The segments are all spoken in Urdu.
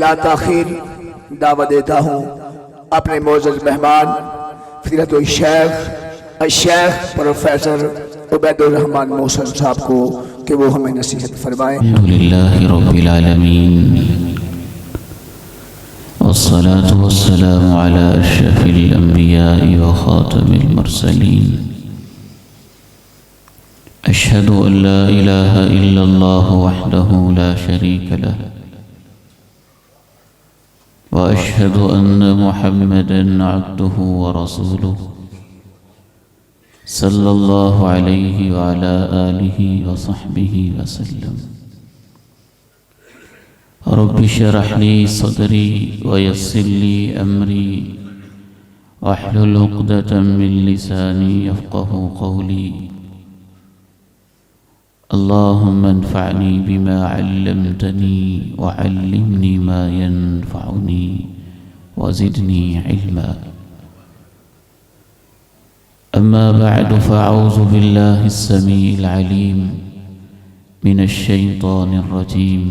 بلا تاخیر دعوت دیتا ہوں اپنے معزز مہمان فضیلت الشیخ پروفیسر عبید الرحمن محسن صاحب کو کہ وہ ہمیں نصیحت فرمائیں۔ الحمدللہ رب العالمین والصلاة والسلام على أشرف الأنبياء وخاتم المرسلين أشهد أن لا إله إلا الله وحده لا شريك له وأشهد أن محمدًا عبده ورسوله صلى الله عليه وعلى آله وصحبه وسلم رب اشرح لي صدري ويسر لي أمري واحلل عقدة من لساني يفقه قولي اللهم انفعني بما علمتني وعلمني ما ينفعني وزدني علما أما بعد فأعوذ بالله السميع العليم من الشيطان الرجيم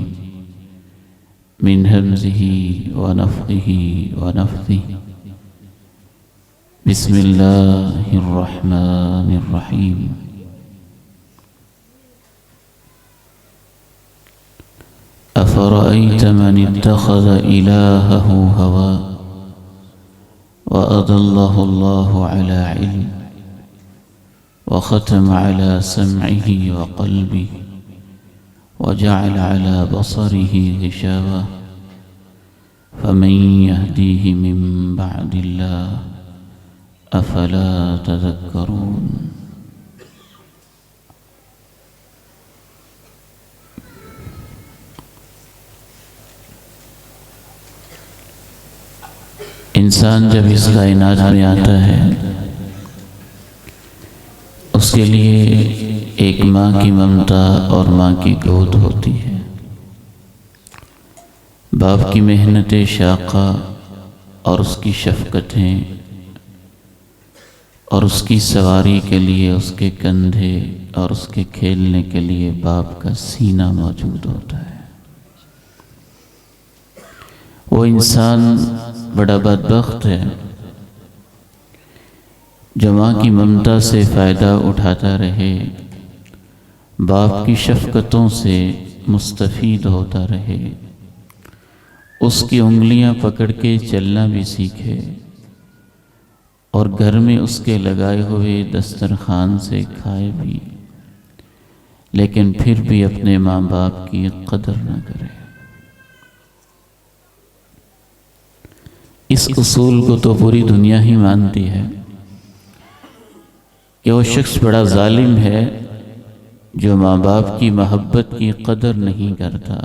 من همزه ونفخه ونفثه بسم الله الرحمن الرحيم أفرأيت من اتخذ إلهه هواه وأضله الله على علم وختم على سمعه وقلبه وجعل على بصره غشاوة فمن يهديه من بعد الله أفلا تذكرون انسان جب اس کائنات میں آتا ہے اس کے لیے ایک ماں کی ممتا اور ماں کی گود ہوتی ہے، باپ کی محنت شاقہ اور اس کی شفقتیں اور اس کی سواری کے لیے اس کے کندھے اور اس کے کھیلنے کے لیے باپ کا سینہ موجود ہوتا ہے۔ وہ انسان بڑا بدبخت ہے جو ماں کی ممتا سے فائدہ اٹھاتا رہے، باپ کی شفقتوں سے مستفید ہوتا رہے، اس کی انگلیاں پکڑ کے چلنا بھی سیکھے اور گھر میں اس کے لگائے ہوئے دسترخوان سے کھائے بھی، لیکن پھر بھی اپنے ماں باپ کی قدر نہ کرے۔ اس اصول کو تو پوری دنیا ہی مانتی ہے کہ وہ شخص بڑا ظالم ہے جو ماں باپ کی محبت کی قدر نہیں کرتا،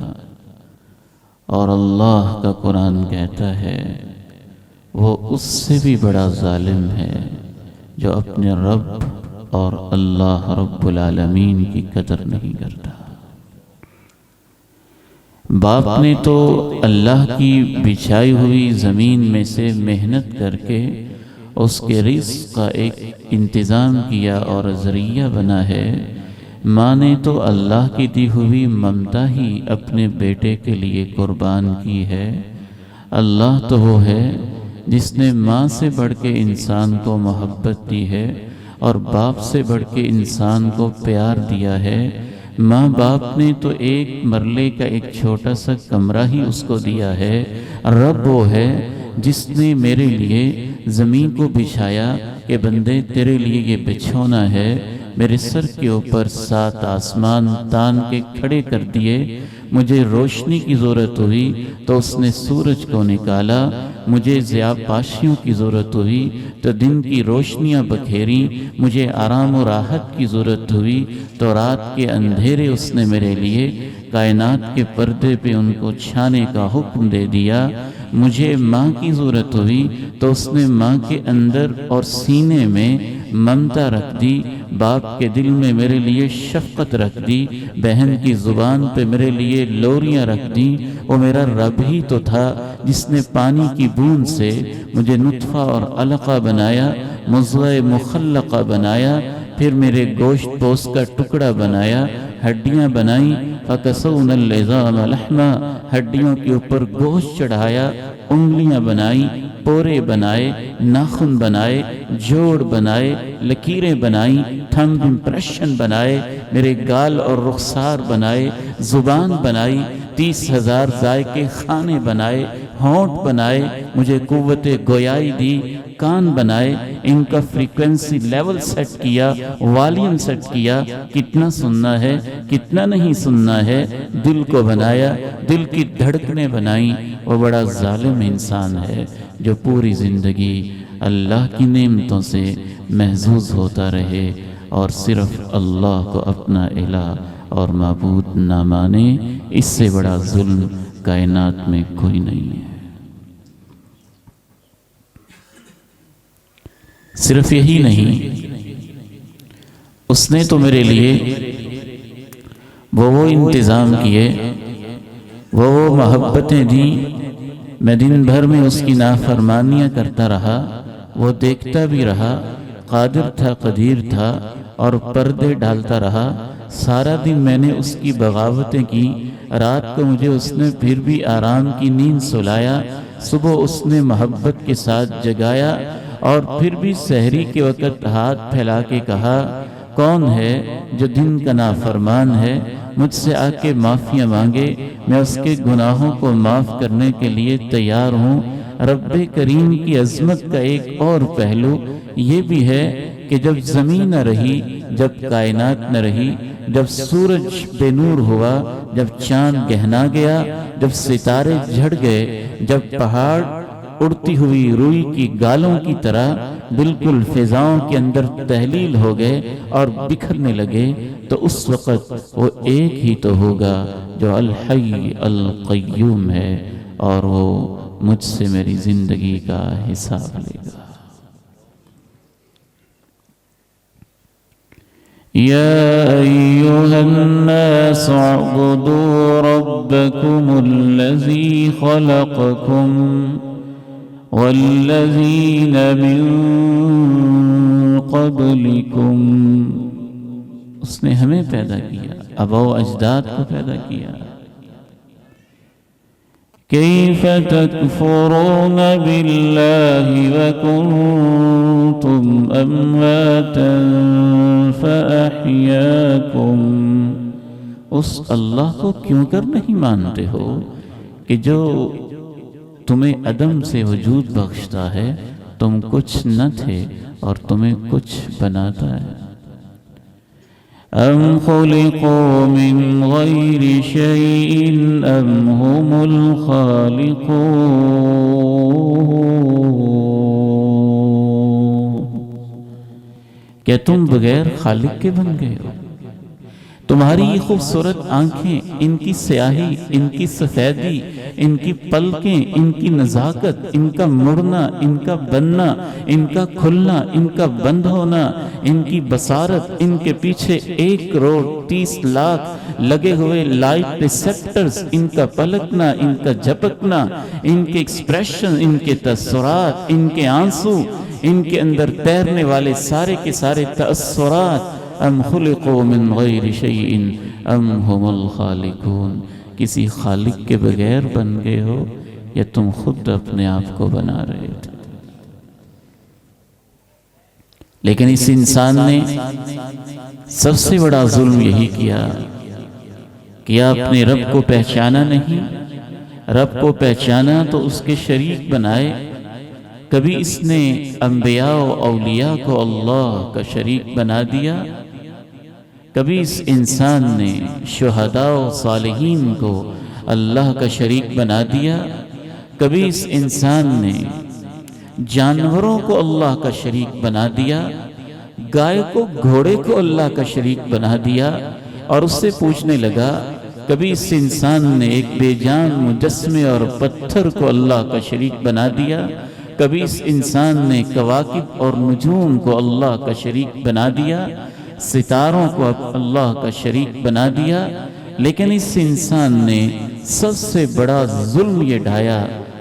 اور اللہ کا قرآن کہتا ہے وہ اس سے بھی بڑا ظالم ہے جو اپنے رب اور اللہ رب العالمین کی قدر نہیں کرتا۔ باپ نے تو اللہ کی بچھائی ہوئی زمین میں سے محنت کر کے اس کے رزق کا ایک انتظام کیا اور ذریعہ بنا ہے، ماں نے تو اللہ کی دی ہوئی ممتا ہی اپنے بیٹے کے لیے قربان کی ہے۔ اللہ تو وہ ہے جس نے ماں سے بڑھ کے انسان کو محبت دی ہے اور باپ سے بڑھ کے انسان کو پیار دیا ہے۔ ماں باپ نے تو ایک مرلے کا ایک چھوٹا سا کمرہ ہی اس کو دیا ہے۔ رب وہ ہے جس نے میرے لیے زمین کو بچھایا کہ بندے تیرے لیے یہ بچھونا ہے، میرے سر کے اوپر 7 آسمان تان کے کھڑے کر دیے، مجھے روشنی کی ضرورت ہوئی تو اس نے سورج کو نکالا، مجھے ضیاء پاشیوں کی ضرورت ہوئی تو دن کی روشنیاں بکھیری، مجھے آرام و راحت کی ضرورت ہوئی تو رات کے اندھیرے اس نے میرے لیے کائنات کے پردے پہ ان کو چھانے کا حکم دے دیا، مجھے ماں کی ضرورت ہوئی تو اس نے ماں کے اندر اور سینے میں ممتا رکھ دی، باپ کے دل میں میرے لیے شفقت رکھ دی، بہن کی زبان پہ میرے لیے لوریاں رکھ دی۔ وہ میرا رب ہی تو تھا جس نے پانی کی بوند سے مجھے نطفہ اور علقہ بنایا، مضغہ مخلقہ بنایا، پھر میرے گوشت پوست کا ٹکڑا بنایا، ہڈیاں بنائیں، فکسونا العظام لحما، ہڈیوں کے اوپر گوشت چڑھایا، انگلیاں بنائیں، پورے بنائے، ناخن بنائے، جوڑ بنائے، لکیریں بنائیں، تھمب امپریشن بنائے، میرے گال اور رخسار بنائے، زبان بنائی، 30,000 ذائقے خانے بنائے، ہونٹ بنائے، مجھے قوت گویائی دی، کان بنائے، ان کا فریکوینسی لیول سیٹ کیا، والیوم سیٹ کیا، کتنا سننا ہے کتنا نہیں سننا ہے، دل کو بنایا، دل کی دھڑکنیں بنائیں۔ وہ بڑا ظالم انسان ہے جو پوری زندگی اللہ کی نعمتوں سے محظوظ ہوتا رہے اور صرف اللہ کو اپنا الہ اور معبود نہ مانے۔ اس سے بڑا ظلم کائنات میں کوئی نہیں ہے۔ صرف یہی نہیں، اس نے تو میرے لیے وہ انتظام کیے، وہ محبتیں دیں، میں دن بھر میں اس کی نافرمانیاں کرتا رہا، وہ دیکھتا بھی رہا، قادر تھا قدیر تھا اور پردے ڈالتا رہا۔ سارا دن میں نے اس کی بغاوتیں کی، رات کو مجھے اس نے پھر بھی آرام کی نیند سلایا، صبح اس نے محبت کے ساتھ جگایا اور پھر بھی سحری کے وقت ہاتھ پھیلا کے کہا، کون ہے جو دن کا نافرمان ہے، مجھ سے آ کے معافیاں مانگے، میں اس کے گناہوں کو معاف کرنے کے لیے تیار ہوں۔ رب کریم کی عظمت کا ایک اور پہلو یہ بھی ہے کہ جب زمین نہ رہی، جب کائنات نہ رہی، جب سورج بے نور ہوا، جب چاند گہنا گیا، جب ستارے جھڑ گئے، جب پہاڑ اڑتی ہوئی روئی کی گالوں کی طرح بالکل فضاؤں کے اندر تحلیل ہو گئے اور بکھرنے لگے، تو اس وقت وہ ایک ہی تو ہوگا جو الحی القیوم ہے، اور وہ مجھ سے میری زندگی کا حساب لے گا۔ یا ایھا الناس اعبدوا ربکم الذی خلقکم والذین من قبلکم، اس نے ہمیں پیدا کیا، آباء و اجداد کو پیدا کیا۔ کیف تکفرون باللہ وکنتم امواتا فاحیاکم، اس اللہ کو کیوں کر نہیں مانتے ہو کہ جو تمہیں عدم سے وجود بخشتا ہے، تم کچھ نہ تھے اور تمہیں کچھ بناتا ہے۔ ام خلقوا من غیر شیء ام هم الخالقون، کیا تم بغیر خالق کے بن گئے ہو؟ تمہاری یہ خوبصورت آنکھیں، ان کی سیاہی، ان کی سفیدی، ان کی پلکیں، ان کی نزاکت، ان کا مڑنا، ان کا بننا، ان کا کھلنا، ان کا بند ہونا، ان کی بصارت، ان کے پیچھے 1,30,00,000 لگے ہوئے لائٹ ریسیپٹرز، ان کا پلکنا، ان کا جھپکنا، ان کے ایکسپریشن، ان کے تاثرات، ان کے آنسو، ان کے اندر تیرنے والے سارے کے سارے تاثرات۔ ام خلقوا من غیر شیء ام هم الخالقون، کسی خالق کے بغیر بن گئے ہو یا تم خود اپنے آپ کو بنا رہے تھے؟ لیکن اس انسان نے سب سے بڑا ظلم یہی کیا کہ اپنے رب کو پہچانا نہیں، رب کو پہچانا تو اس کے شریک بنائے۔ کبھی اس نے انبیاء و اولیاء کو اللہ کا شریک بنا دیا، کبھی اس انسان نے شہداء و صالحین کو اللہ کا شریک بنا دیا، کبھی اس انسان نے جانوروں کو اللہ کا شریک بنا دیا، گائے کو گھوڑے کو اللہ کا شریک بنا دیا، اور اس سے پوچھنے لگا۔ کبھی اس انسان نے ایک بے جان مجسمے اور پتھر کو اللہ کا شریک بنا دیا، کبھی اس انسان نے کواکب اور نجوم کو اللہ کا شریک بنا دیا، ستاروں کو اللہ کا شریک بنا دیا۔ لیکن اس انسان نے سب سے بڑا ظلم یہ ڈھایا،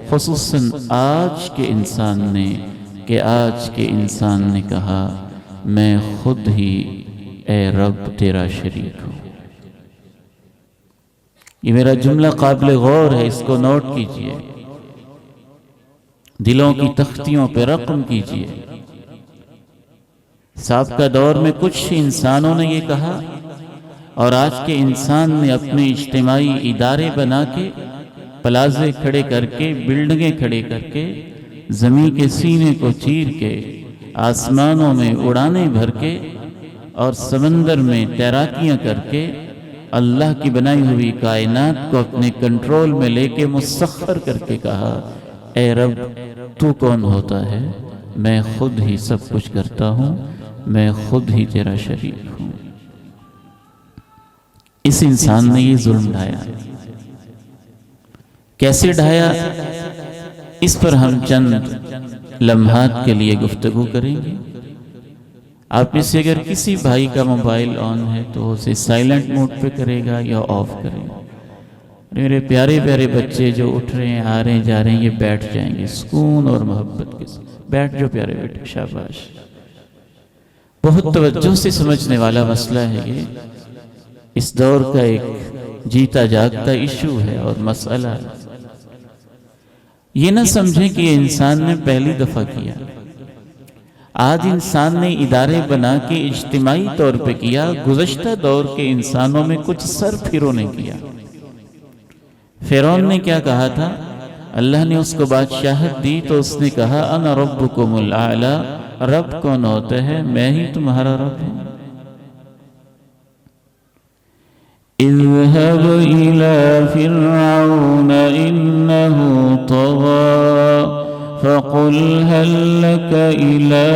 خصوصاً آج کے انسان نے، کہ آج کے انسان نے کہا میں خود ہی اے رب تیرا شریک ہوں۔ یہ میرا جملہ قابل غور ہے، اس کو نوٹ کیجئے، دلوں کی تختیوں پہ رقم کیجئے۔ سابقہ دور میں کچھ انسانوں نے یہ کہا، اور آج کے انسان نے اپنے اجتماعی ادارے بنا کے، پلازے کھڑے کر کے، بلڈنگیں کھڑے کر کے، زمین کے سینے کو چیر کے، آسمانوں میں اڑانے بھر کے اور سمندر میں تیراکیاں کر کے اللہ کی بنائی ہوئی کائنات کو اپنے کنٹرول میں لے کے مسخر کر کے کہا، اے رب تو کون ہوتا ہے؟ میں خود ہی سب کچھ کرتا ہوں، میں خود ہی تیرا شریک ہوں۔ اس انسان نے یہ ظلم ڈھایا۔ کیسے ڈھایا؟ اس پر ہم چند لمحات کے لیے گفتگو کریں گے۔ آپ میں سے اگر کسی بھائی کا موبائل آن ہے تو اسے سائلنٹ موڈ پہ کرے گا یا آف کرے گا۔ میرے پیارے پیارے بچے جو اٹھ رہے ہیں، آ رہے ہیں، جا رہے ہیں، یہ بیٹھ جائیں گے سکون اور محبت کے ساتھ۔ بیٹھ جو پیارے بیٹے، شاباش۔ بہت توجہ سے سمجھنے والا مسئلہ ہے یہ، اس دور کا ایک جیتا جاگتا ایشو ہے اور مسئلہ ہے۔ یہ نہ سمجھیں کہ یہ انسان نے پہلی دفعہ کیا، آج انسان نے ادارے بنا کے اجتماعی طور پہ کیا، گزشتہ دور کے انسانوں میں کچھ سر پھروں نے کیا۔ فرعون نے کیا کہا تھا؟ اللہ نے اس کو بادشاہت دی تو اس نے کہا انا ربکم الاعلی، رب کون ہوتا ہے؟ میں ہی تمہارا رب ہوں۔ اذهب إلى فرعون إنه طغى فقل هل لك إلى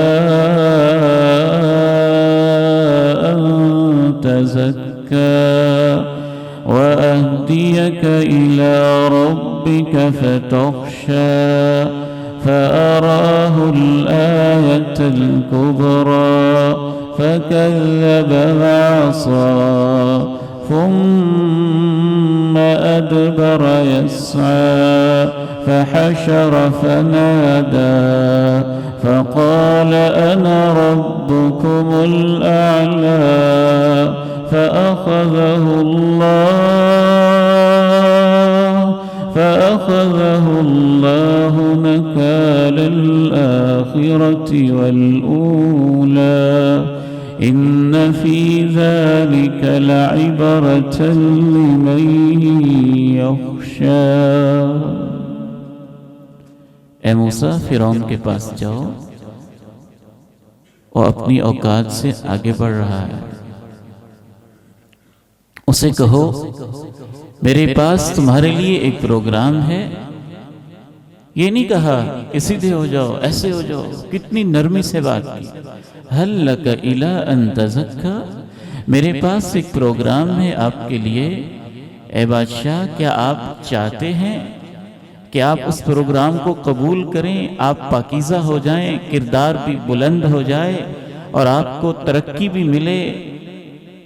أن تزكى وأهديك إلى ربك فتخشى فأراه الآية الكبرى فكذب وعصى ثم أدبر يسعى فحشر فنادى فقال أنا ربكم الأعلى فأخذه الله نكال الآخرة والأولى إن في ذلك لعبرة لمن يخشى۔ اے موسیٰ، فرعون کے پاس جاؤ، وہ اپنی اوقات سے آگے بڑھ رہا ہے، اسے کہو میرے پاس تمہارے لیے ایک پروگرام ہے۔ یہ نہیں کہا کہ سیدھے ہو جاؤ، ایسے ہو جاؤ، کتنی نرمی سے بات کی۔ ہل لک الی ان تزکی، میرے پاس ایک پروگرام ہے آپ کے لیے۔ اے بادشاہ، کیا آپ چاہتے ہیں کہ آپ اس پروگرام کو قبول کریں، آپ پاکیزہ ہو جائیں، کردار بھی بلند ہو جائے اور آپ کو ترقی بھی ملے،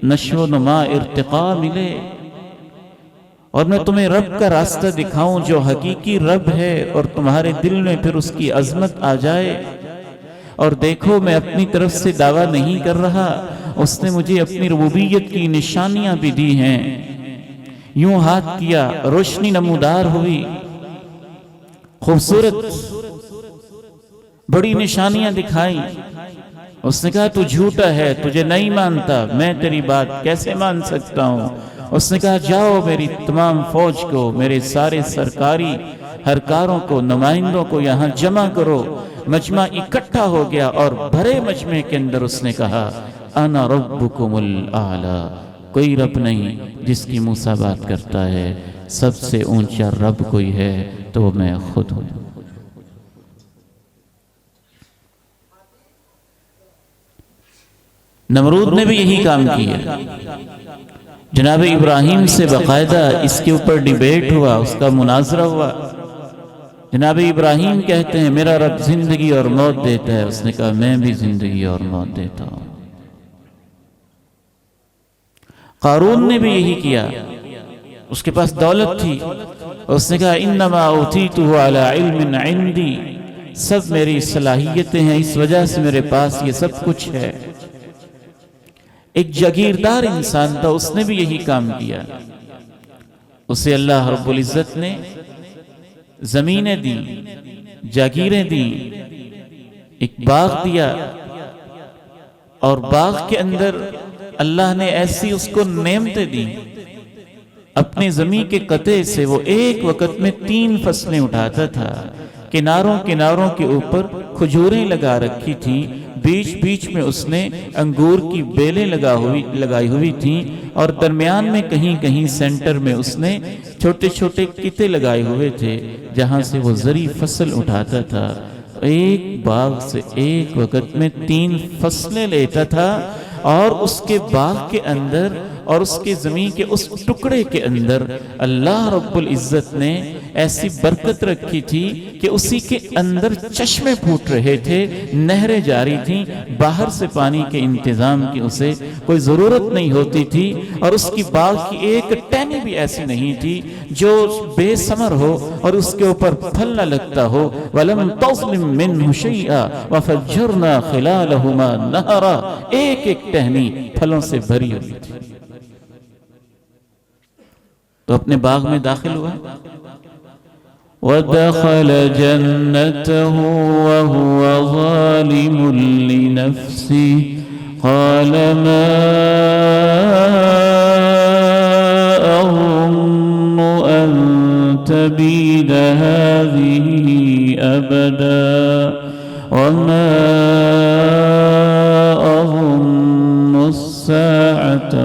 نشو و نما، ارتقاء ملے، اور میں تمہیں رب کا راستہ دکھاؤں جو حقیقی رب ہے، اور تمہارے دل میں پھر اس کی عظمت آ جائے۔ اور دیکھو، میں اپنی طرف سے دعویٰ نہیں کر رہا، اس نے مجھے اپنی ربوبیت کی نشانیاں بھی دی ہیں۔ یوں ہاتھ کیا، روشنی نمودار ہوئی، خوبصورت بڑی نشانیاں دکھائی۔ اس نے کہا تو جھوٹا ہے، تجھے نہیں مانتا، میں تیری بات کیسے مان سکتا ہوں؟ اس نے کہا جاؤ، میری تمام فوج کو، میرے سارے سرکاری ہرکاروں کو، نمائندوں کو یہاں جمع کرو۔ مجمع اکٹھا ہو گیا اور بھرے مجمع کے اندر اس نے کہا انا ربکم الاعلی، کوئی رب نہیں جس کی موسیٰ بات کرتا ہے، سب سے اونچا رب کوئی ہے تو وہ میں خود ہوں۔ نمرود نے بھی یہی کام کیا۔ جناب ابراہیم سے باقاعدہ اس کے اوپر ڈیبیٹ ہوا، اس کا مناظرہ ہوا۔ جناب ابراہیم کہتے ہیں میرا رب زندگی اور موت دیتا ہے، اس نے کہا میں بھی زندگی اور موت دیتا ہوں۔ قارون نے بھی یہی کیا، اس کے پاس دولت تھی، اس نے کہا انما اوتیتہ علی علم عندی، سب میری صلاحیتیں ہیں، اس وجہ سے میرے پاس یہ سب کچھ ہے۔ ایک جاگیردار انسان تھا، اس نے بھی یہی کام کیا۔ اسے اللہ رب العزت نے زمینیں دیں، جاگیریں دیں، ایک باغ دیا، اور باغ کے اندر اللہ نے ایسی اس کو نعمتیں دی، اپنے زمین کے قطعے سے وہ ایک وقت میں 3 فصلیں اٹھاتا تھا، کناروں کے اوپر کھجوریں لگا رکھی تھیں، بیچ بیچ میں اس نے انگور کی بیلیں لگائی ہوئی تھیں، اور درمیان میں کہیں کہیں سینٹر میں اس نے چھوٹے چھوٹے کتے لگائے ہوئے تھے جہاں سے وہ زرعی فصل اٹھاتا تھا۔ ایک باغ سے ایک وقت میں 3 فصلیں لیتا تھا، اور اس کے باغ کے اندر اور اس کے زمین کے اس ٹکڑے کے اندر اللہ رب العزت نے ایسی برکت رکھی تھی کہ اسی کے اندر چشمے پھوٹ رہے تھے، نہریں جاری تھیں، باہر سے پانی کے انتظام کی اسے کوئی ضرورت نہیں ہوتی تھی، اور اس کی باغ کی ایک ٹہنی بھی ایسی نہیں تھی جو بے ثمر ہو اور اس کے اوپر پھل نہ لگتا ہو۔ وَلَمْ تَظْلِمْ مِنْهُ شَيْئًا وَفَجَّرْنَا خِلَالَهُمَا نَهَرًا، ایک ٹہنی پھلوں سے بھری ہوئی تھی۔ تو اپنے باغ میں داخل ہوا، وَدَخَلَ جَنَّتَهُ وَهُوَ ظَالِمٌ لِنَفْسِهِ قَالَ مَا أَظُنُّ أَن تَبِيدَ هَذِهِ أَبَدًا وَمَا أَظُنُّ السَّاعَةَ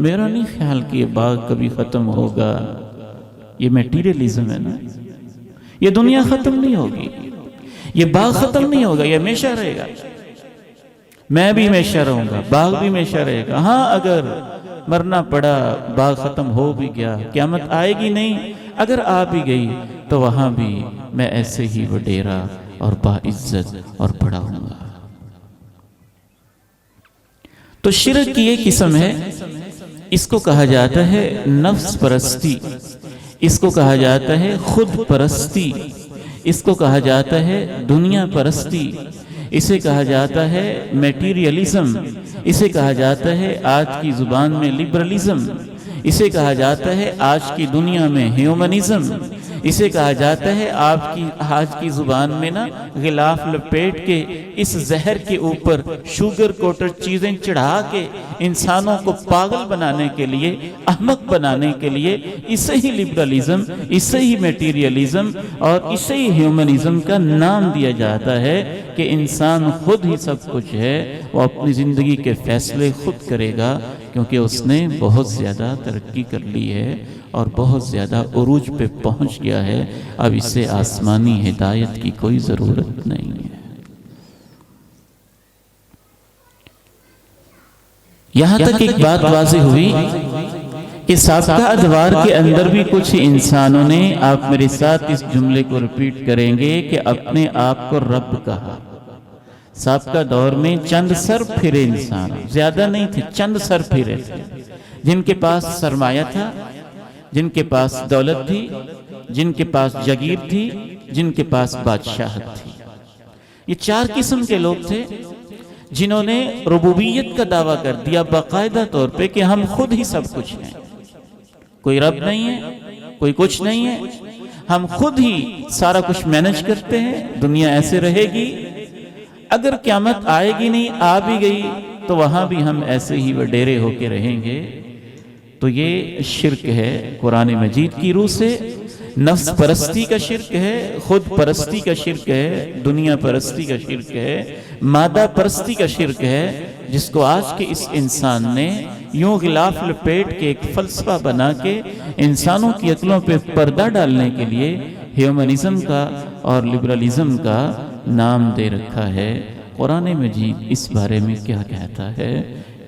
میرا نہیں خیال کہ یہ باغ کبھی ختم ہوگا۔ یہ میٹیریلزم ہے نا، یہ دنیا ختم نہیں ہوگی، یہ باغ ختم نہیں ہوگا، یہ ہمیشہ رہے گا، میں بھی ہمیشہ رہوں گا، باغ بھی ہمیشہ رہے گا۔ ہاں اگر مرنا پڑا، باغ ختم ہو بھی گیا، قیامت آئے گی نہیں، اگر آ بھی گئی تو وہاں بھی میں ایسے ہی وڈیرا اور باعزت اور بڑا ہوں گا۔ تو شرک کی ایک قسم ہے، اس کو کہا جاتا ہے نفس پرستی، اس کو کہا جاتا ہے خود پرستی، اس کو کہا جاتا ہے دنیا پرستی، اسے کہا جاتا ہے میٹیریلزم، اسے کہا جاتا ہے آج کی زبان میں لبرلزم، اسے کہا جاتا ہے آج کی دنیا میں ہیومنزم، اسے کہا جاتا ہے آج کی زبان میں نا غلاف لپیٹ کے اس زہر کے اوپر شوگر کوٹر چیزیں چڑھا کے انسانوں کو پاگل بنانے کے لیے، احمق بنانے کے لیے اسے ہی لبرلزم، اسے ہی میٹیریلزم اور اسے ہی ہیومنزم کا نام دیا جاتا ہے کہ انسان خود ہی سب کچھ ہے، وہ اپنی زندگی کے فیصلے خود کرے گا، کیونکہ اس نے بہت زیادہ ترقی کر لی ہے اور بہت زیادہ عروج پہ پہنچ گیا ہے، اب اسے آسمانی ہدایت کی کوئی ضرورت نہیں ہے۔ یہاں تک ایک بات واضح ہوئی کہ سابقہ ادوار کے اندر بھی کچھ انسانوں نے، آپ میرے ساتھ اس جملے کو ریپیٹ کریں گے، کہ اپنے آپ کو رب کہا۔ سابقہ دور میں چند سر پھرے انسان، زیادہ نہیں تھے، چند سر پھرے تھے، جن کے پاس سرمایہ تھا، جن کے پاس دولت تھی، جن کے پاس جگیر تھی، جن کے پاس بادشاہت تھی۔ یہ 4 قسم کے لوگ تھے جنہوں نے ربوبیت کا دعویٰ کر دیا باقاعدہ طور پہ کہ ہم خود ہی سب کچھ ہیں، کوئی رب نہیں ہے، کوئی کچھ نہیں ہے، ہم خود ہی سارا کچھ مینج کرتے ہیں، دنیا ایسے رہے گی، اگر قیامت آئے گی نہیں، آ بھی گئی تو وہاں بھی ہم ایسے ہی وڈیرے ہو کے رہیں گے۔ تو یہ شرک ہے قرآن مجید کی روح سے، نفس پرستی کا شرک ہے، خود پرستی کا شرک ہے، دنیا پرستی کا شرک ہے، مادہ پرستی کا شرک ہے، جس کو آج کے اس انسان نے یوں غلاف لپیٹ کے ایک فلسفہ بنا کے انسانوں کی عقلوں پہ پردہ ڈالنے کے لیے ہیومنزم کا اور لبرلزم کا نام دے رکھا ہے۔ قرآن مجید اس بارے میں کیا کہتا ہے،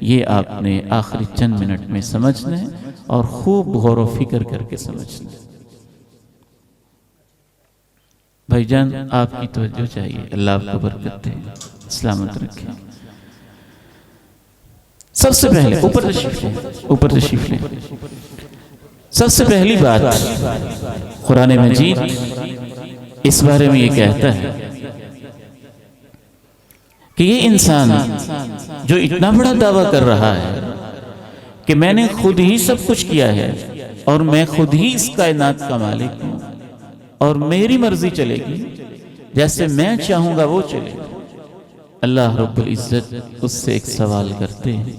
یہ آپ نے آخری چند منٹ میں سمجھنا ہے اور خوب غور و فکر کر کے سمجھنا ہے۔ بھائی جان آپ کی توجہ چاہیے، اللہ آپ کو برکت دے، سلامت رکھے۔ سب سے پہلے اوپر تشریف لیں، سب سے پہلی بات قرآن مجید اس بارے میں یہ کہتا ہے کہ یہ انسان جو اتنا بڑا دعویٰ کر رہا ہے کہ میں نے خود ہی سب کچھ کیا ہے اور میں خود ہی اس کائنات کا مالک ہوں اور میری مرضی چلے گی، جیسے میں چاہوں گا وہ چلے گا۔ اللہ رب العزت اس سے ایک سوال کرتے ہیں،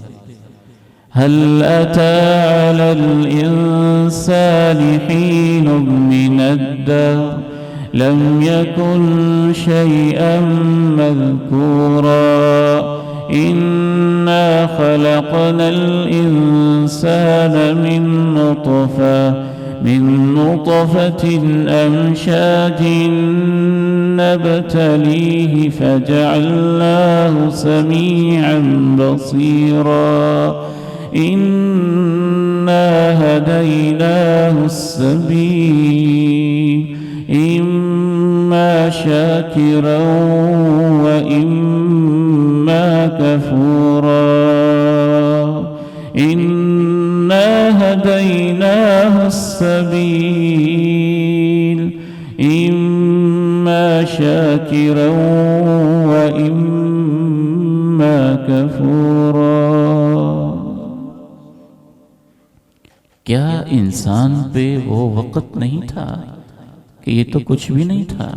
هل أتى على الإنسان حين من الدهر لم يكن شيئا مذكورا إنا خلقنا الإنسان من نطفة أمشاج نبتليه فجعلناه سميعا بصيرا إنا هديناه السبيل إما شاكرا وإما كفورا إنا هديناه السبيل إما شاكرا وإما كفورا۔ کیا انسان پہ وہ وقت نہیں تھا کہ یہ تو کچھ بھی نہیں تھا؟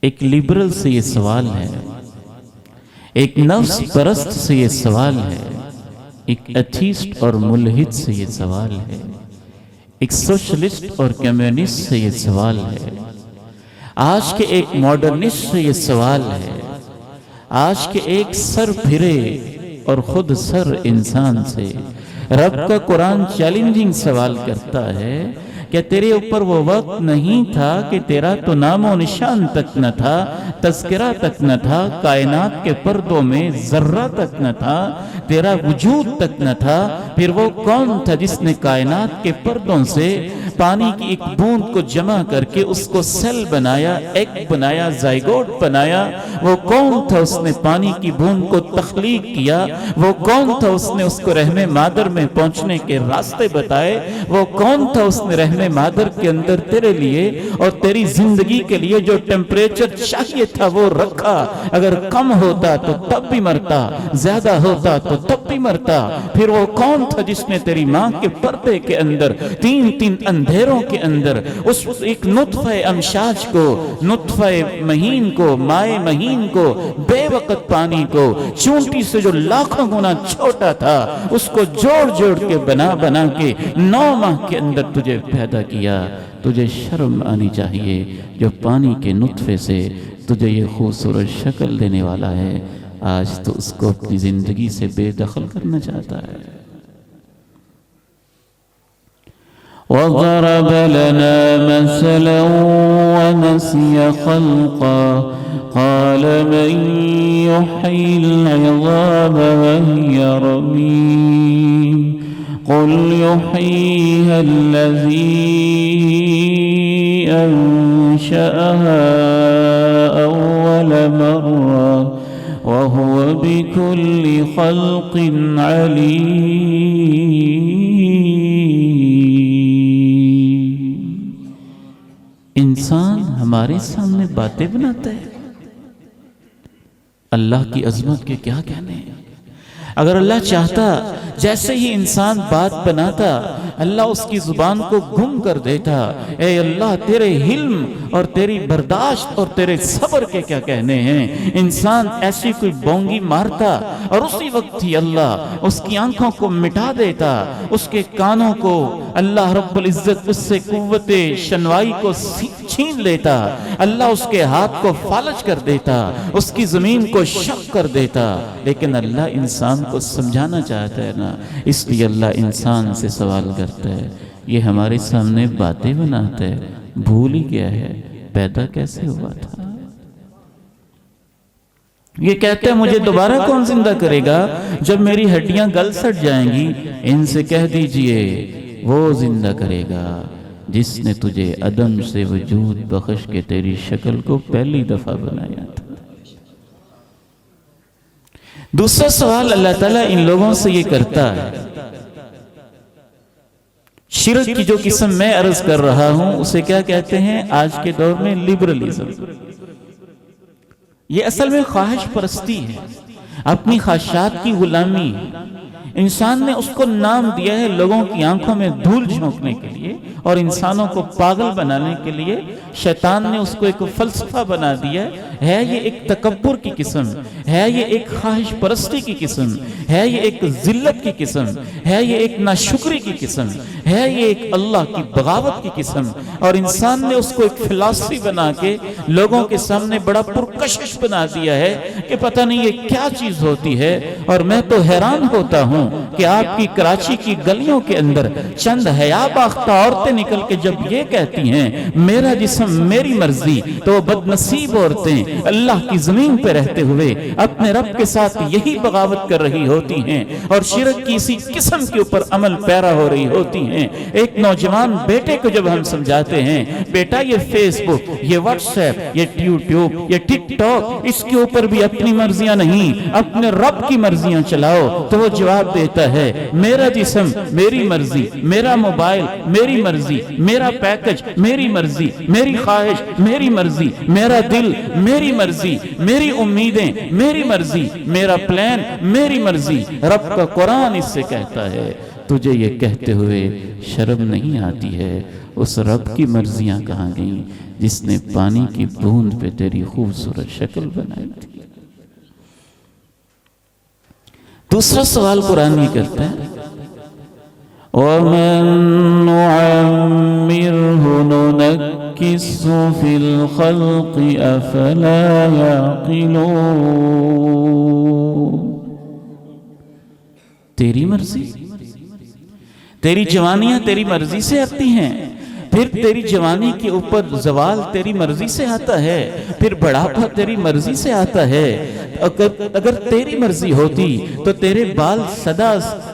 ایک لبرل سے یہ سوال ہے، ایک نفس پرست سے یہ سوال ہے، ایک ایتھیسٹ اور ملحد سے یہ سوال ہے، ایک سوشلسٹ اور کمیونسٹ سے یہ سوال ہے، آج کے ایک ماڈرنسٹ سے یہ سوال ہے، آج کے ایک سر پھرے اور خود سر انسان سے رب کا قرآن چیلنجنگ سوال کرتا ہے، کیا تیرے اوپر وہ وقت نہیں تھا کہ تیرا تو نام و نشان تک نہ تھا، تذکرہ تک نہ تھا، کائنات کے پردوں میں ذرہ تک نہ تھا، تیرا وجود تک نہ تھا؟ پھر وہ کون تھا جس نے کائنات کے پردوں سے پانی کی ایک بوند کو جمع کر کے اس کو سیل بنایا، ایگ بنایا، زائگوٹ بنایا؟ وہ کون تھا اس نے پانی کی بوند کو تخلیق کیا؟ وہ کون تھا اس نے اس کو رحم مادر میں پہنچنے کے راستے بتائے؟ وہ کون تھا اس نے رحم مادر کے اندر تیرے لیے اور تیری زندگی کے لیے جو ٹیمپریچر چاہیے تھا وہ رکھا؟ اگر کم ہوتا تو تب بھی مرتا، زیادہ ہوتا تو تب بھی مرتا۔ پھر وہ کون تھا جس نے تیری ماں کے پردے کے اندر تین اندھیروں کے اندر اس ایک نطفہ امشاج کو، نطفہ مہین کو، مائع مہین کو، بے وقت پانی کو، چونٹی سے جو لاکھوں گنا چھوٹا تھا، اس کو جوڑ کے بنا کے 9 ماہ کے اندر تجھے پیدا کیا؟ تجھے شرم آنی چاہیے جو پانی کے نطفے سے تجھے یہ خوبصورت شکل دینے والا ہے، آج تو اس کو اپنی زندگی سے بے دخل کرنا چاہتا ہے۔ وَضَرَبَ لَنَا مَثَلًا وَنَسِيَ خَلْقًا قَالَ مَنْ يُحْيِي الْعِظَامَ وَهِيَ رَمِيمٌ قُلْ يُحْيِيهَا الَّذِي أَنشَأَهَا أَوَّلَ مَرَّةٍ وَهُوَ بِكُلِّ خَلْقٍ عَلِيمٌ۔ انسان ہمارے سامنے باتیں بناتا ہے، اللہ کی عظمت کے کیا کہنے ہیں؟ اگر اللہ چاہتا جیسے ہی انسان بات بناتا اللہ اس کی زبان کو گم کر دیتا۔ اے اللہ تیرے حلم اور تیری برداشت اور تیرے صبر کے کیا کہنے ہیں؟ انسان ایسی کوئی بونگی مارتا اور اسی وقت ہی اللہ اس کی آنکھوں کو مٹا دیتا، اس کے کانوں کو اللہ رب العزت اس سے قوت شنوائی کو چھین لیتا، اللہ اس کے ہاتھ کو فالج کر دیتا، اس کی زمین کو شق کر دیتا۔ لیکن اللہ انسان کو سمجھانا چاہتا ہے نا، اس لیے اللہ انسان سے سوال کرتا ہے، یہ ہمارے سامنے باتیں بناتا ہے، بھول ہی گیا ہے پیدا کیسے ہوا تھا؟ یہ کہتا ہے مجھے دوبارہ کون زندہ کرے گا جب میری ہڈیاں گل سٹ جائیں گی؟ ان سے کہہ دیجئے وہ زندہ کرے گا جس نے تجھے عدم سے وجود بخش کے تیری شکل کو پہلی دفعہ بنایا تھا۔ دوسرا سوال اللہ تعالیٰ ان لوگوں سے یہ کرتا ہے، شرک کی جو قسم میں عرض کر رہا ہوں اسے کیا کہتے ہیں آج کے دور میں؟ لبرلزم۔ یہ اصل میں خواہش پرستی ہے، اپنی خواہشات کی غلامی، انسان نے اس کو نام دیا ہے لوگوں کی آنکھوں میں دھول جھونکنے کے لیے اور انسانوں کو پاگل بنانے کے لیے شیطان نے اس کو ایک فلسفہ بنا دیا ہے یہ ایک تکبر کی قسم ہے، یہ ایک خواہش پرستی کی قسم ہے، یہ ایک ذلت کی قسم ہے، یہ ایک ناشکری کی قسم ہے، یہ ایک اللہ کی بغاوت کی قسم، اور انسان نے اس کو ایک فلسفی بنا کے لوگوں کے سامنے بڑا پرکشش بنا دیا ہے کہ پتہ نہیں یہ کیا چیز ہوتی ہے۔ اور میں تو حیران ہوتا ہوں کہ آپ کی کراچی کی گلیوں کے اندر چند حیا باختہ عورتیں نکل کے جب یہ کہتی ہیں میرا جسم میری مرضی، تو وہ بد نصیب عورتیں اللہ کی زمین پہ رہتے ہوئے اپنے رب کے ساتھ یہی بغاوت کر رہی ہوتی ہیں اور شرک کی اسی قسم کے اوپر عمل پیرا ہو رہی ہوتی ہیں۔ ایک نوجوان بیٹے کو جب ہم سمجھاتے ہیں بیٹا یہ فیس بک، یہ واٹس ایپ، یہ یوٹیوب، یہ ٹک ٹاک، اس کے اوپر بھی اپنی مرضیاں نہیں اپنے رب کی مرضیاں چلاؤ، تو وہ جواب دیتا ہے میرا جسم میری مرضی، میرا موبائل میری مرضی، میرا پیکج میری مرضی، میری خواہش میری مرضی، میرا دل میری مرضی، میری امیدیں میری مرضی، میرا پلان میری مرضی۔ رب کا قرآن اس سے کہتا ہے تجھے یہ کہتے ہوئے شرم نہیں آتی ہے اس رب کی مرضیاں کہاں گئیں جس نے پانی کی بوند پہ تیری خوبصورت شکل بنائی تھی۔ دوسرا سوال قرآن یہ کرتا ہے وَمَن نُعَمِّرْهُ نُنَكِّسْهُ فِي الْخَلْقِ أَفَلَا يَعْقِلُونَ۔ تیری مرضی، تیری جوانیاں تیری مرضی سے آتی ہیں، پھر تیری جوانی کے اوپر زوال تیری مرضی سے آتا ہے، پھر بڑھاپا تیری مرضی سے آتا ہے۔ اگر تیری مرضی ہوتی تو تیرے بال سدا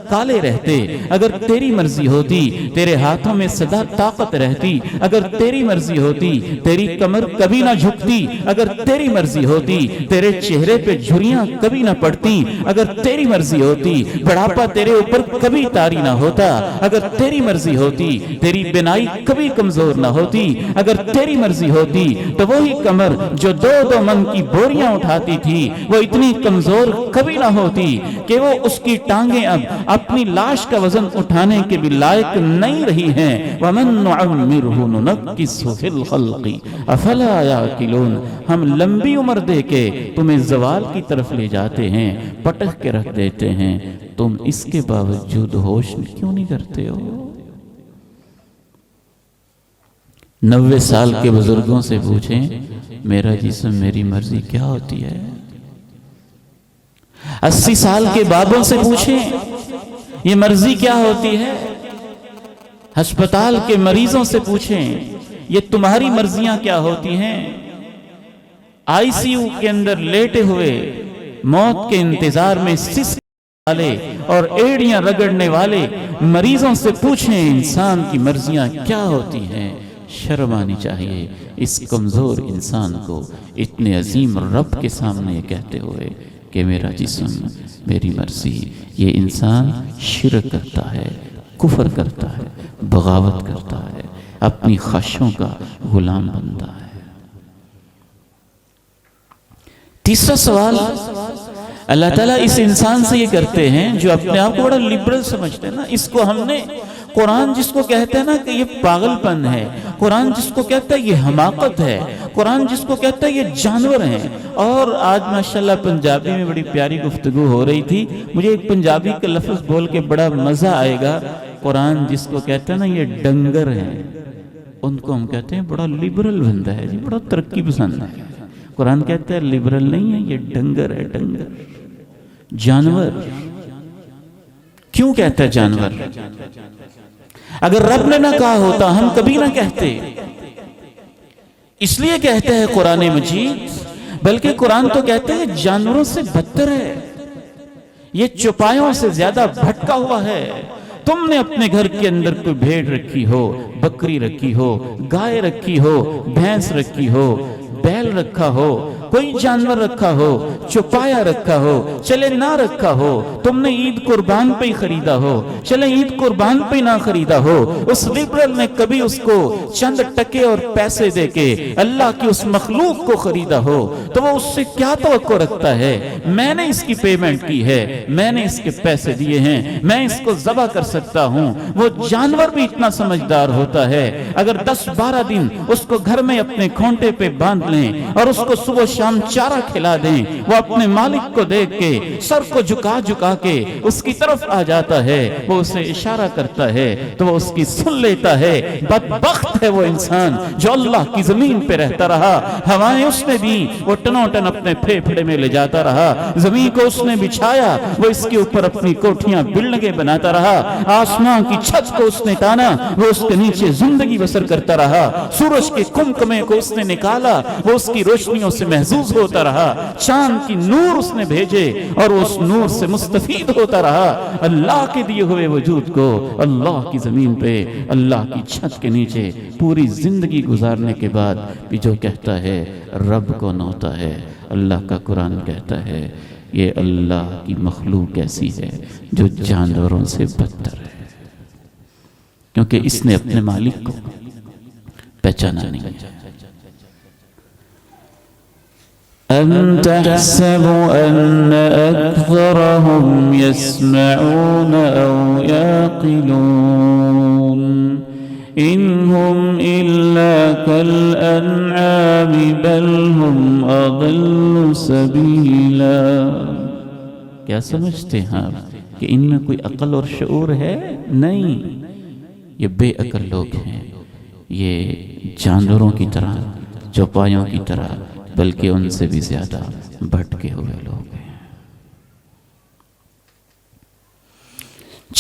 کالے رہتے، اگر تیری مرضی ہوتی تیرے ہاتھوں میں سدا طاقت رہتی، اگر تیری مرضی ہوتی تیری کمر کبھی نہ جھکتی، اگر تیری مرضی ہوتی تیرے چہرے پہ جھریاں کبھی نہ پڑتی، اگر تیری مرضی ہوتی بڑھاپا تیرے اوپر کبھی طاری نہ ہوتا، اگر تیری مرضی ہوتی تیری بینائی کبھی کمزور نہ ہوتی، اگر تیری مرضی ہوتی تو وہی کمر جو 2 من کی بوریاں اٹھاتی تھی وہ اتنی کمزور کبھی نہ ہوتی کہ وہ اس کی ٹانگیں اب اپنی لاش کا وزن اٹھانے کے بھی لائق نہیں رہی ہیں۔ وَمَن نُعَمِّرْهُ نُنَكِّسْهُ فِي الْخَلْقِ أَفَلَا يَعْقِلُونَ۔ ہم لمبی عمر دے کے تمہیں زوال کی طرف لے جاتے ہیں، پٹک کے رکھ دیتے ہیں، تم اس کے باوجود ہوش کیوں نہیں کرتے ہو؟ 90 سال کے بزرگوں سے پوچھیں میرا جسم میری مرضی کیا ہوتی ہے؟ 80 سال کے بابوں سے پوچھیں یہ مرضی کیا ہوتی ہے؟ ہسپتال کے مریضوں سے پوچھیں یہ تمہاری مرضیاں کیا ہوتی ہیں؟ آئی سی یو کے اندر لیٹے ہوئے موت کے انتظار میں سس والے اور ایڑیاں رگڑنے والے مریضوں سے پوچھیں انسان کی مرضیاں کیا ہوتی ہیں؟ شرم آنی چاہیے اس کمزور انسان کو اتنے عظیم رب کے سامنے کہتے ہوئے کہ میرا جسم میری مرضی۔ یہ انسان شرک کرتا ہے، کفر کرتا ہے، بغاوت کرتا ہے، اپنی خواہشوں کا غلام بنتا ہے۔ تیسرا سوال اللہ تعالیٰ اس انسان سے یہ کرتے ہیں جو اپنے آپ کو بڑا لبرل سمجھتے ہیں نا، اس کو ہم نے قرآن جس کو کہتے ہیں نا کہ یہ پاگل پن ہے، قرآن جس کو کہتا ہے یہ حماقت ہے، قرآن جس کو کہتا ہے یہ جانور ہیں۔ اور آج ماشاءاللہ پنجابی میں بڑی پیاری گفتگو ہو رہی تھی، مجھے ایک پنجابی کا لفظ بول کے بڑا مزہ آئے گا۔ قرآن جس کو کہتا ہے نا یہ ڈنگر ہیں، ان کو ہم کہتے ہیں بڑا لبرل بندہ ہے جی، بڑا ترقی پسند ہے۔ قرآن کہتا ہے لبرل نہیں ہے، یہ ڈنگر ہے، ڈنگر، جانور۔ کیوں کہتا ہے جانور؟ اگر رب نے نہ کہا ہوتا ہم کبھی نہ کہتے، اس لیے کہتے ہیں قرآن مجید، بلکہ قرآن تو کہتے ہیں جانوروں سے بدتر ہے، یہ چوپایوں سے زیادہ بھٹکا ہوا ہے۔ تم نے اپنے گھر کے اندر کوئی بھیڑ رکھی ہو، بکری رکھی ہو، گائے رکھی ہو، بھینس رکھی ہو، بیل رکھا ہو، کوئی جانور رکھا ہو، چھپایا رکھا ہو، چلے نہ رکھا ہو، تم نے عید قربان پہ ہی خریدا ہو، چلے عید قربان پہ نہ خریدا ہو، اس لبرل نے کبھی اس کو چند ٹکے اور پیسے دے کے اللہ کی اس مخلوق کو خریدا ہو، تو وہ اس سے کیا توقع رکھتا ہے؟ میں نے اس کی پیمنٹ کی ہے، میں نے اس کے پیسے دیے ہیں، میں اس کو ذبح کر سکتا ہوں۔ وہ جانور بھی اتنا سمجھدار ہوتا ہے، اگر 10-12 دن اس کو گھر میں اپنے کھونٹے پہ باندھ لیں اور اس کو صبح شام چارہ کھلا دیں، وہ اپنے مالک کو دیکھ کے سر کو جھکا جھکا کے اس کی طرف آ جاتا ہے، وہ اسے اشارہ کرتا ہے تو وہ اس کی سن لیتا ہے۔ بدبخت ہے وہ انسان جو اللہ کی زمین پہ رہتا رہا، ہوائیں اس نے دی، وہ ٹنو ٹن اپنے پھیپھڑے میں لے جاتا رہا، زمین کو اس نے بچھایا، وہ اس کے اوپر اپنی کوٹھیاں بلڈنگیں بناتا رہا، آسمان کی چھت کو اس نے تانا، وہ اس کے نیچے زندگی بسر کرتا رہا، سورج کے کمکمے کو اس نے نکالا، وہ اس کی روشنیوں سے محظوظ ہوتا رہا، چاند کی نور اس نے بھیجے اور اس نور سے مستفید ہوتا رہا۔ اللہ کے دیے ہوئے وجود کو اللہ کی زمین پہ، اللہ کی چھت کے نیچے پوری زندگی گزارنے کے بعد بھی جو کہتا ہے رب کون ہوتا ہے؟ اللہ کا قرآن کہتا ہے یہ اللہ کی مخلوق ایسی ہے جو جانوروں سے بدتر ہے، کیونکہ اس نے اپنے مالک کو پہچانا نہیں ہے۔ أَمْ تَحْسَبُ أَنَّ أَكْثَرَهُمْ يَسْمَعُونَ أَوْ يَعْقِلُونَ إِنْ هُمْ إِلَّا كَالْأَنْعَامِ بَلْ هُمْ أَضَلُّ سَبِيلًا۔ کیا سمجھتے ہیں آپ کہ ان میں کوئی عقل اور شعور ہے؟ نہیں، یہ بے عقل لوگ ہیں، یہ جانوروں کی طرح، چوپایوں کی طرح، بلکہ ان سے بھی زیادہ بھٹکے ہوئے لوگ ہیں۔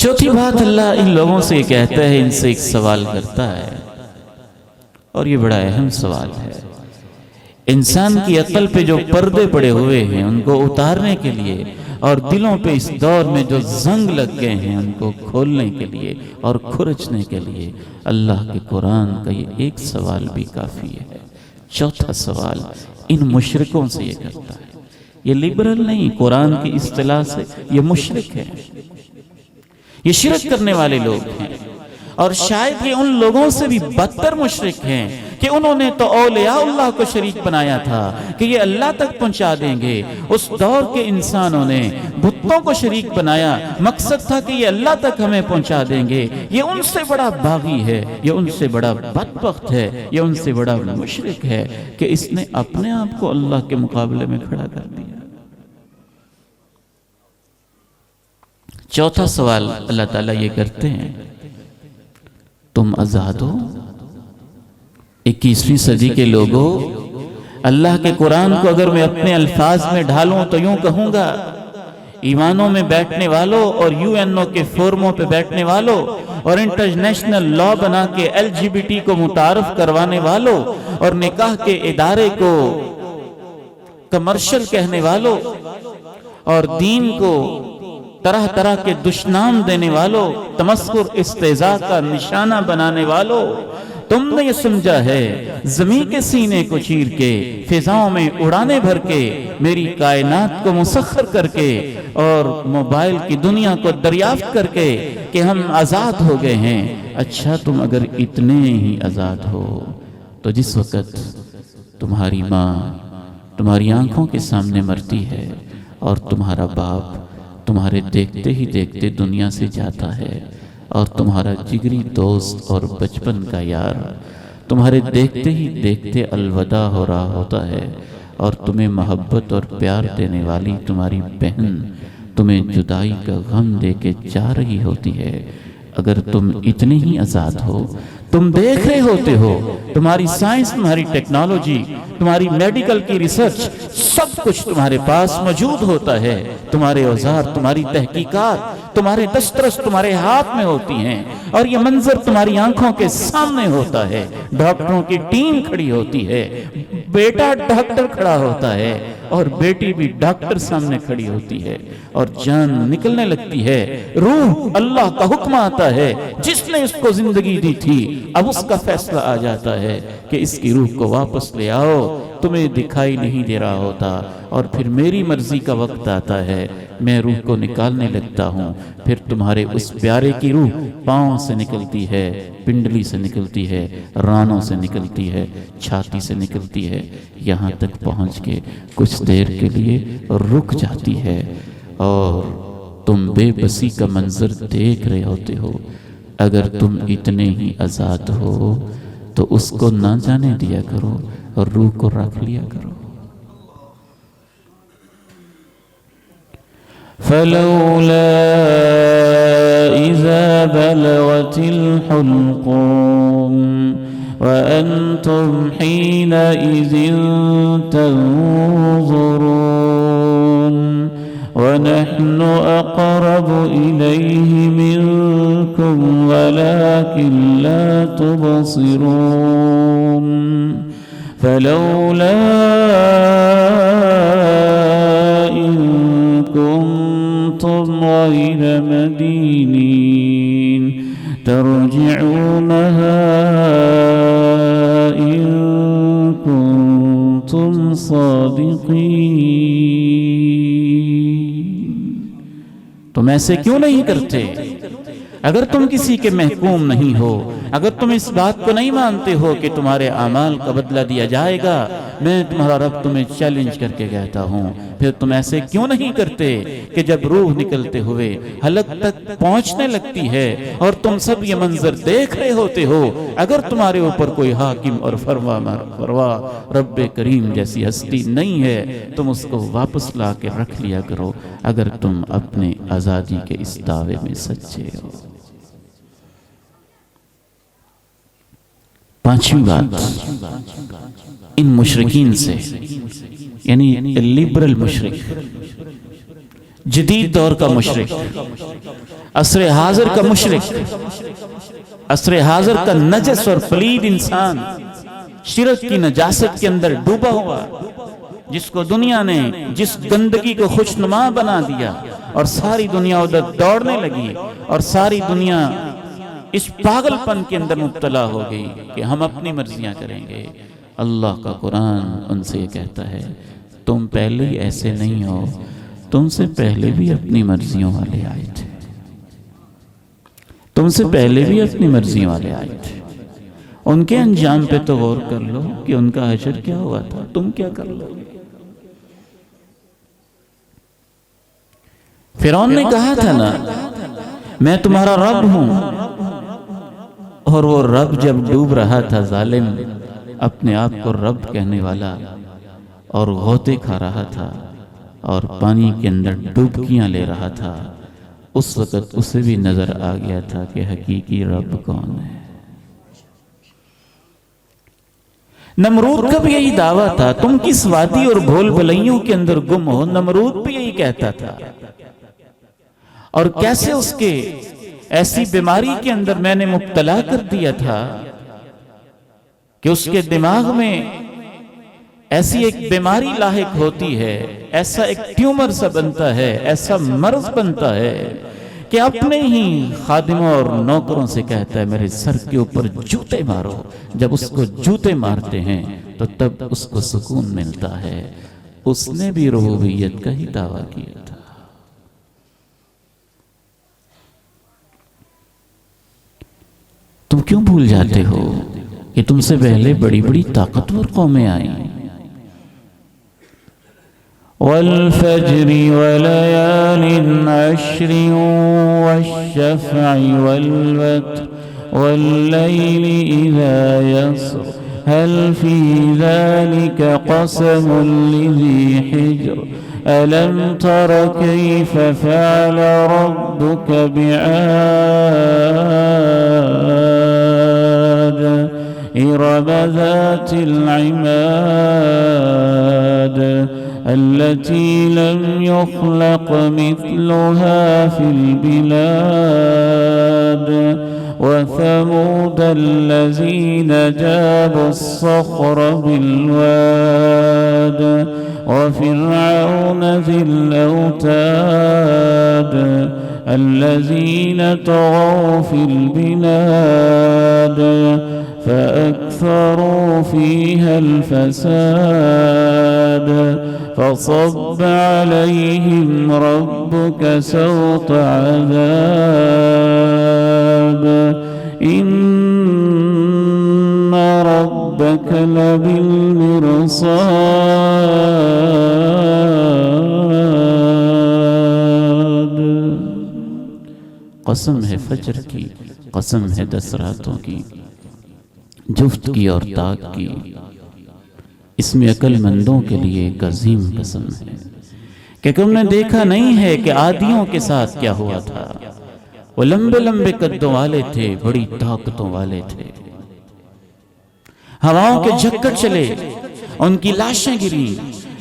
چوتھی بات اللہ ان لوگوں سے کہتا ہے، ان سے ایک سوال کرتا ہے، اور یہ بڑا اہم سوال ہے۔ انسان کی عقل پہ جو پردے پڑے ہوئے ہیں ان کو اتارنے کے لیے، اور دلوں پہ اس دور میں جو زنگ لگ گئے ہیں ان کو کھولنے کے لیے اور کھرچنے کے لیے اللہ کے قرآن کا یہ ایک سوال بھی کافی ہے۔ چوتھا سوال ان مشرکوں سے یہ کرتا ہے، یہ لبرل نہیں، قرآن کی اصطلاح سے یہ مشرک ہے، یہ شرک کرنے والے لوگ ہیں، اور شاید یہ ان لوگوں سے بھی بدتر مشرک ہیں کہ انہوں نے تو اولیاء اللہ کو شریک بنایا تھا کہ یہ اللہ تک پہنچا دیں گے۔ اس دور کے انسانوں نے بتوں کو شریک بنایا، مقصد تھا کہ یہ اللہ تک ہمیں پہنچا دیں گے۔ یہ ان سے بڑا باغی ہے، یہ ان سے بڑا بدبخت ہے، یہ ان سے بڑا مشرک ہے کہ اس نے اپنے آپ کو اللہ کے مقابلے میں کھڑا کر دیا۔ چوتھا سوال اللہ تعالیٰ یہ کرتے ہیں، تم آزاد ہو؟ 21ویں صدی کے لوگوں، اللہ کے قرآن کو اگر میں اپنے الفاظ میں ڈھالوں تو یوں کہوں گا، ایوانوں میں بیٹھنے والوں اور UN کے فورموں پہ بیٹھنے والوں اور انٹرنیشنل لا بنا کے LGBT کو متعارف کروانے والوں اور نکاح کے ادارے کو کمرشل کہنے والوں اور دین کو طرح طرح کے دشنام دینے والوں، تمسخر استہزاء کا نشانہ بنانے والوں، تم نے یہ سمجھا ہے زمین کے سینے کو چیر کے، فضاؤں میں اڑانے بھر کے، میری کائنات کو مسخر کر کے اور موبائل کی دنیا کو دریافت کر کے کہ ہم آزاد ہو گئے ہیں۔ اچھا، تم اگر اتنے ہی آزاد ہو تو جس وقت تمہاری ماں تمہاری آنکھوں کے سامنے مرتی ہے اور تمہارا باپ تمہارے دیکھتے ہی دیکھتے دنیا سے جاتا ہے اور تمہارا جگری دوست اور بچپن کا یار تمہارے دیکھتے ہی دیکھتے الوداع ہو رہا ہوتا ہے، اور تمہیں محبت اور پیار دینے والی تمہاری بہن تمہیں جدائی کا غم دے کے جا رہی ہوتی ہے، اگر تم اتنے ہی آزاد ہو، تم دیکھ رہے ہوتے ہو تمہاری سائنس، تمہاری ٹیکنالوجی، تمہاری میڈیکل کی ریسرچ، سب کچھ تمہارے پاس موجود ہوتا ہے، تمہارے اوزار، تمہاری تحقیقات، تمہارے دسترس تمہارے ہاتھ میں ہوتی ہیں، اور یہ منظر تمہاری آنکھوں کے سامنے ہوتا ہے، ڈاکٹروں کی ٹیم کھڑی ہوتی ہے، بیٹا ڈاکٹر کھڑا ہوتا ہے اور بیٹی بھی ڈاکٹر سامنے کھڑی ہوتی ہے، اور جان نکلنے لگتی ہے، روح، اللہ کا حکم آتا ہے، جس نے اس کو زندگی دی تھی اب اس کا فیصلہ آ جاتا ہے کہ اس کی روح کو واپس لے آؤ۔ تمہیں دکھائی نہیں دے رہا ہوتا، اور پھر میری مرضی کا وقت آتا ہے، میں روح کو نکالنے لگتا ہوں، پھر تمہارے اس پیارے کی روح پاؤں سے نکلتی ہے، پنڈلی سے نکلتی ہے، رانوں سے نکلتی ہے، چھاتی سے نکلتی ہے، یہاں تک پہنچ کے کچھ دیر کے لیے رک جاتی ہے، اور تم بے بسی کا منظر دیکھ رہے ہوتے ہو۔ اگر تم اتنے ہی آزاد ہو تو اس کو نہ جانے دیا کرو اور روح کو رکھ لیا کرو۔ فلولا اذا بلغت الحلقوم وانتم حينئذ تنظرون ونحن اقرب اليه منكم ولكن لا تبصرون فلولا إن كنتم غير مدينين ترجعونها إن كنتم صادقين۔ تم ایسے کیوں نہیں کرتے؟ اگر تم کسی کے محکوم نہیں ہو، اگر تم اس بات کو نہیں مانتے ہو کہ تمہارے اعمال کا بدلہ دیا جائے گا، میں تمہارا رب تمہیں چیلنج کر کے کہتا ہوں، پھر تم ایسے کیوں نہیں کرتے کہ جب روح نکلتے ہوئے حلق تک پہنچنے لگتی ہے اور تم سب یہ منظر دیکھ رہے ہوتے ہو، اگر تمہارے اوپر کوئی حاکم اور فرما رب کریم جیسی ہستی نہیں ہے، تم اس کو واپس لا کے رکھ لیا کرو اگر تم اپنے آزادی کے اس دعوے میں سچے ہو۔ پانچویں بات، ان مشرکین سے، یعنی لبرل مشرک، جدید دور کا مشرک، عصر حاضر کا مشرک، عصر حاضر کا نجس اور پلید انسان، شرک کی نجاست کے اندر ڈوبا ہوا، جس کو دنیا نے جس گندگی کو خوشنما بنا دیا اور ساری دنیا ادھر دوڑنے لگی اور ساری دنیا اس پاگل پن کے اندر مبتلا ہو گئی کہ ہم اپنی مرضیاں کریں گے۔ اللہ کا قرآن ان سے یہ کہتا ہے، تم پہلے ہی ایسے نہیں ہو، تم سے پہلے بھی اپنی مرضیوں والے آئے تھے، تم سے پہلے بھی اپنی مرضیوں والے آئے تھے۔ ان کے انجام پہ تو غور کر لو کہ ان کا حشر کیا ہوا تھا، تم کیا کر لو گے؟ فرعون نے کہا تھا نا، میں تمہارا رب ہوں، اور وہ رب جب ڈوب رہا تھا، ظالم اپنے آپ کو رب کہنے والا، اور غوطے کھا رہا تھا اور پانی کے اندر ڈبکیاں لے رہا تھا، اس وقت اسے بھی نظر آ گیا تھا کہ حقیقی رب کون ہے۔ نمرود کا بھی یہی دعویٰ تھا، تم کس وادی اور بھول بھلائیوں کے اندر گم ہو، نمرود بھی یہی کہتا تھا، اور کیسے اس کے ایسی بیماری کے اندر میں نے مبتلا کر دیا تھا کہ اس کے دماغ میں ایسی ایک بیماری لاحق ہوتی ہے، ایسا ایک ٹیومر سا بنتا ہے، ایسا مرض بنتا ہے کہ اپنے ہی خادموں اور نوکروں سے کہتا ہے میرے سر کے اوپر جوتے مارو۔ جب اس کو جوتے مارتے ہیں تو تب اس کو سکون ملتا ہے۔ اس نے بھی ربوبیت کا ہی دعویٰ کیا تھا۔ تم کیوں بھول جاتے ہو کہ تم سے پہلے بڑی بڑی طاقتور قومیں آئیں؟ والفجر وليال عشر والشفع والوتر والليل إذا يسر هل في ذلك قسم لذي حجر ألم تر كيف فعل ربك بعاد إرم ذات العماد التي لم يخلق مثلها في البلاد وثمود الذين جابوا الصخر بالواد وفرعون ذي الأوتاد الذين طغوا في البلاد فأكثروا فيها الفساد فصب عليهم ربك سوط عذاب إن ربك لبالمرصاد. قسم ہے فجر کی، قسم ہے 10 راتوں کی، جفت کی اور تاک کی. اس میں عقل مندوں کے لیے ایک عظیم قسم ہے کہ تم نے دیکھا نہیں ہے کہ عادیوں کے ساتھ کیا ہوا تھا. وہ لمبے لمبے قدوں والے تھے، بڑی طاقتوں والے تھے. ہواؤں کے جھکڑ چلے، ان کی لاشیں گری،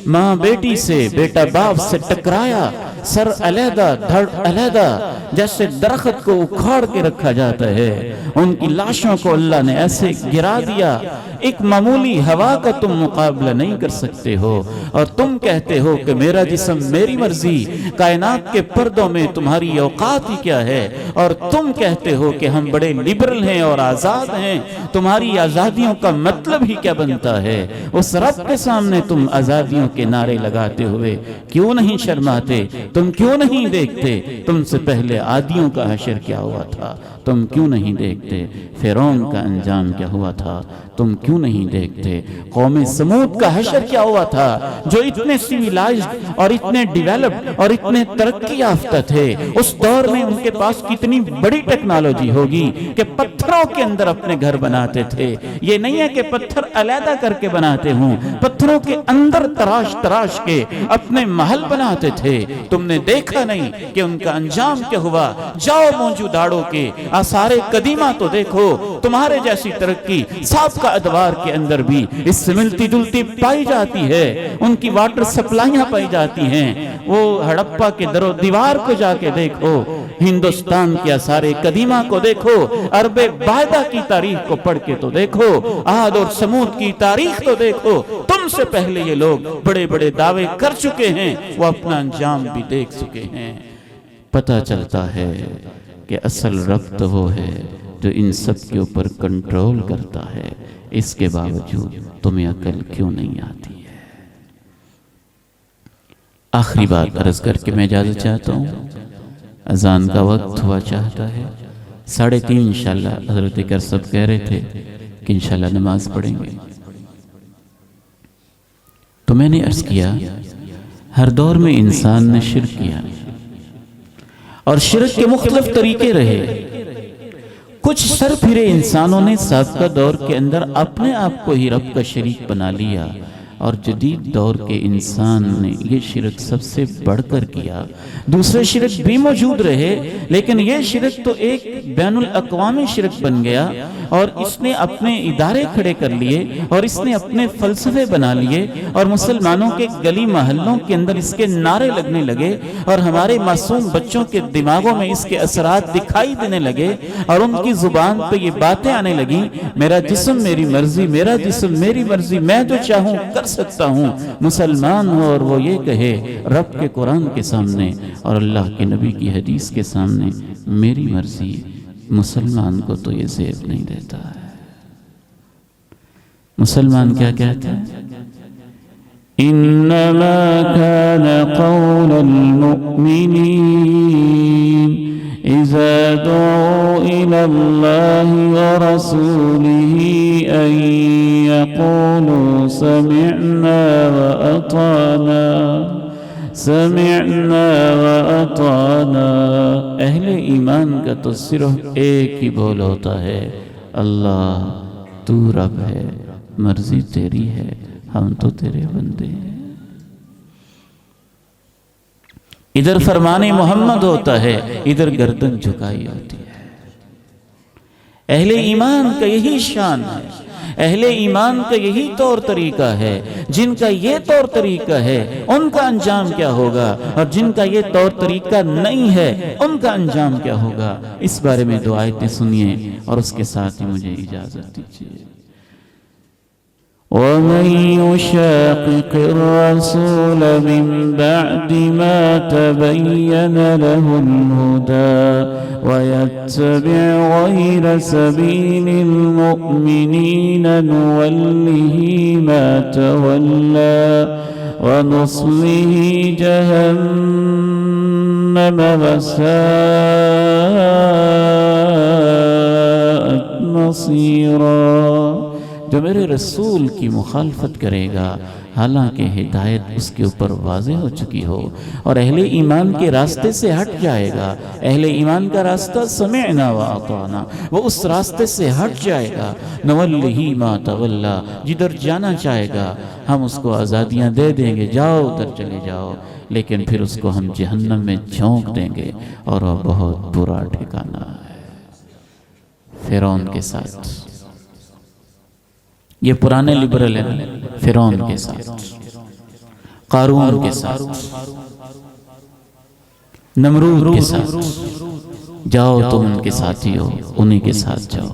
ماں بیٹی سے، بیٹا باپ سے ٹکرایا، سر علیحدہ دھڑ علیحدہ، جیسے درخت کو اکھاڑ کے رکھا جاتا ہے. ان کی لاشوں کو اللہ نے ایسے گرا دیا. ایک معمولی ہوا کا تم مقابلہ نہیں کر سکتے ہو، اور تم کہتے ہو کہ میرا جسم میری مرضی. کائنات کے پردوں میں تمہاری اوقات ہی کیا ہے؟ اور تم کہتے ہو کہ ہم بڑے لبرل ہیں اور آزاد ہیں. تمہاری آزادیوں کا مطلب ہی کیا بنتا ہے؟ اس رب کے سامنے تم آزادیوں کے نعرے لگاتے ہوئے کیوں نہیں شرماتے؟ تم کیوں نہیں دیکھتے تم سے پہلے عادیوں کا حشر کیا ہوا تھا؟ تم کیوں نہیں دیکھتے فرعون کا انجام کیا ہوا تھا؟ تم کیوں نہیں دیکھتے قوم سمود کا حشر کیا ہوا تھا، جو اتنے سیویلائزڈ اور اتنے ڈیویلپڈ اور اتنے ترقی یافتہ تھے؟ اس دور میں ان کے پاس کتنی بڑی ٹیکنالوجی ہوگی کہ پتھروں کے اندر اپنے گھر بناتے تھے. یہ نہیں ہے کہ پتھر علیحدہ کر کے بناتے ہوں، پتھروں کے اندر تراش تراش کے اپنے محل بناتے تھے. تم نے دیکھا نہیں کہ ان کا انجام کیا ہوا؟ جاؤ موجوداڑوں کے آثار قدیمہ تو دیکھو. تمہارے جیسی ترقی سابقہ ادوار کے اندر بھی اس سے ملتی جلتی پائی جاتی ہے. ان کی واٹر سپلائیاں پائی جاتی ہیں. وہ ہڑپا کے در و دیوار کو جا کے دیکھو، ہندوستان کے آثار قدیمہ کو دیکھو، عرب باہدہ کی تاریخ کو پڑھ کے تو دیکھو، عاد اور سمود کی تاریخ تو دیکھو. تم سے پہلے یہ لوگ بڑے بڑے دعوے کر چکے ہیں، وہ اپنا انجام بھی دیکھ چکے ہیں. پتہ چلتا ہے کہ اصل رب تو وہ ہے جو ان سب کے اوپر کنٹرول کرتا ہے. اس کے باوجود تمہیں عقل کیوں نہیں آتی ہے؟ آخری بات عرض کر کے میں اجازت چاہتا ہوں. اذان کا وقت ہوا چاہتا ہے. 3:30 انشاءاللہ حضرت کرسب کہہ رہے تھے کہ انشاءاللہ نماز پڑھیں گے. تو میں نے عرض کیا ہر دور میں انسان نے شرک کیا، اور شرک کے مختلف طریقے رہے. کچھ سر پھرے انسانوں نے سابقہ دور کے اندر اپنے آپ کو ہی رب کا شریک بنا لیا، اور جدید دور کے انسان نے یہ شرک سب سے بڑھ کر کیا. دوسرے شرک بھی موجود رہے، لیکن یہ شرک تو ایک بین الاقوامی شرک بن گیا، اور اس نے اپنے ادارے کھڑے کر لیے، اور اس نے اپنے فلسفے بنا لیے، اور مسلمانوں کے گلی محلوں کے اندر اس کے نعرے لگنے لگے، اور ہمارے معصوم بچوں کے دماغوں میں اس کے اثرات دکھائی دینے لگے، اور ان کی زبان پہ یہ باتیں آنے لگیں: میرا جسم میری مرضی، میرا جسم میری مرضی، میں جو چاہوں کر سکتا ہوں. مسلمان ہو اور وہ یہ کہے رب کے قرآن کے سامنے اور اللہ کے نبی کی حدیث کے سامنے میری مرضی، مسلمان کو تو یہ زیب نہیں دیتا ہے. مسلمان کیا کہتا ہے؟ انما كان قول المؤمنين اذا دعوا الى الله ورسوله ان يقولوا سمعنا واطعنا سمعنا واطعنا. اہل ایمان کا تو صرف ایک ہی بول ہوتا ہے: اللہ تو رب ہے، مرضی تیری ہے، ہم تو تیرے بندے ہیں. ادھر فرمان محمد ہوتا ہے، ادھر گردن جھکائی ہوتی ہے. اہل ایمان کا یہی شان ہے، اہل ایمان کا یہی طور طریقہ ہے. جن کا یہ طور طریقہ ہے ان کا انجام کیا ہوگا، اور جن کا یہ طور طریقہ نہیں ہے ان کا انجام کیا ہوگا. اس بارے میں 2 آیتیں سنیے اور اس کے ساتھ ہی مجھے اجازت دیجیے. ومن يشاقق الرسول من بعد ما تبين له الهدى ويتبع غير سبيل المؤمنين نوله ما تولى ونصله جهنم وساءت مصيرا۔ جو میرے رسول کی مخالفت کرے گا حالانکہ ہدایت اس کے اوپر واضح ہو چکی ہو اور اہل ایمان کے راستے سے ہٹ جائے گا، اہل ایمان کا راستہ سمعنا واطعنا، وہ اس راستے سے ہٹ جائے گا، نولہ ما تولی، جدھر جانا چاہے گا ہم اس کو آزادیاں دے دیں گے، جاؤ ادھر چلے جاؤ، لیکن پھر اس کو ہم جہنم میں جھونک دیں گے اور وہ بہت برا ٹھکانہ ہے۔ فرعون کے ساتھ، یہ پرانے لبرل ہیں، فرعون کے ساتھ، قارون کے ساتھ، نمرود کے ساتھ، جاؤ تم ان کے ساتھی ہو، انہی کے ساتھ جاؤ۔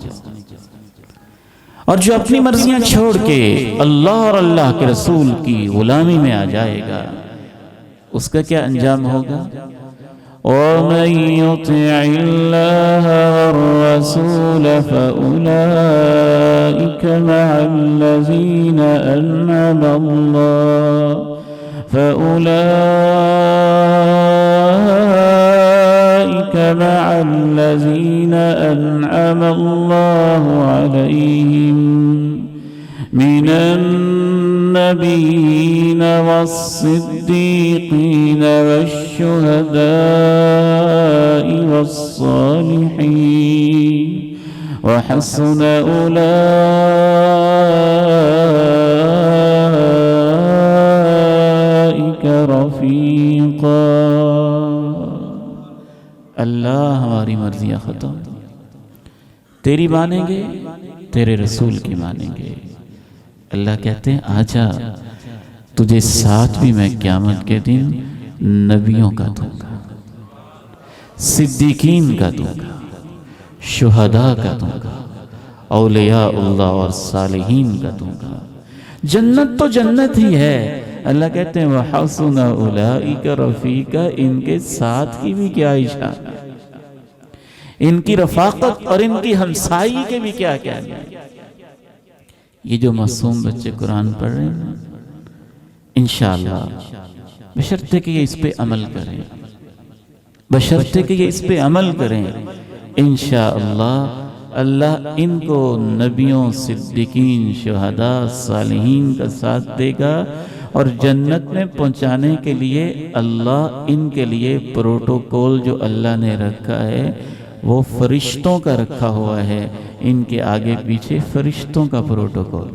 اور جو اپنی مرضیاں چھوڑ کے اللہ اور اللہ کے رسول کی غلامی میں آ جائے گا اس کا کیا انجام ہوگا؟ وَمَن يُطِعِ اللَّهَ وَالرَّسُولَ فَأُولَئِكَ مَعَ الَّذِينَ أَنْعَمَ اللَّهُ عَلَيْهِمْ مِنَ النَّبِيِّينَ وَالصِّدِّيقِينَ وَالشُّهَدَاءِ وَالصَّالِحِينَ وَحَسُنَ أُولَئِكَ رَفِيقًا۔ اللہ ہماری مرضیاں ختم، تیری مانیں گے، تیرے رسول کی مانیں گے۔ اللہ کہتے ہیں آجا تجھے ساتھ بھی میں قیامت کے دن نبیوں کا دوں گا، صدیقین کا دوں گا، شہداء کا دوں گا، اولیاء اللہ اور صالحین کا دوں گا۔ جنت تو جنت ہی ہے، اللہ کہتے ہیں وَحَسُنَ أُولَئِكَ رَفِيقًا، ان کے ساتھ کی بھی کیا اشارہ، ان کی رفاقت اور ان کی ہمسائی کے بھی کیا کیا ہے۔ یہ جو معصوم بچے قرآن پڑھ رہے ہیں انشاءاللہ بشرطے کہ یہ اس پہ عمل کریں، بشرطے کہ یہ اس پہ عمل کریں، انشاءاللہ اللہ ان کو نبیوں، صدیقین، شہداء، صالحین کا ساتھ دے گا، اور جنت میں پہنچانے کے لیے اللہ ان کے لیے پروٹوکول جو اللہ نے رکھا ہے وہ فرشتوں کا رکھا ہوا ہے، ان کے آگے پیچھے فرشتوں کا پروٹوکول۔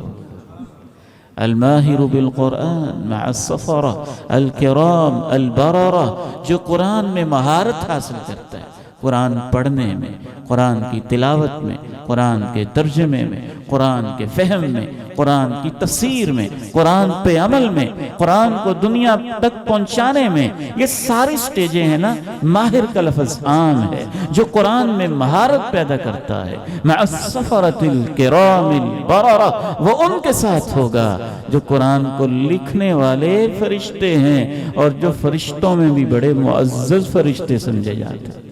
الماہر بالقرآن مع السفرہ الکرام البررہ، جو قرآن میں مہارت حاصل کرتا ہے، قرآن پڑھنے میں، قرآن کی تلاوت میں، قرآن کے ترجمے میں، قرآن کے فہم میں، قرآن کی تفسیر میں، قرآن پہ عمل میں، قرآن کو دنیا تک پہنچانے میں، یہ ساری سٹیجیں ہیں نا۔ ماہر کا لفظ عام ہے، جو قرآن میں مہارت پیدا کرتا ہے، مع السفرۃ الکرام البررہ، وہ ان کے ساتھ ہوگا جو قرآن کو لکھنے والے فرشتے ہیں، اور جو فرشتوں میں بھی بڑے معزز فرشتے سمجھے جاتے ہیں۔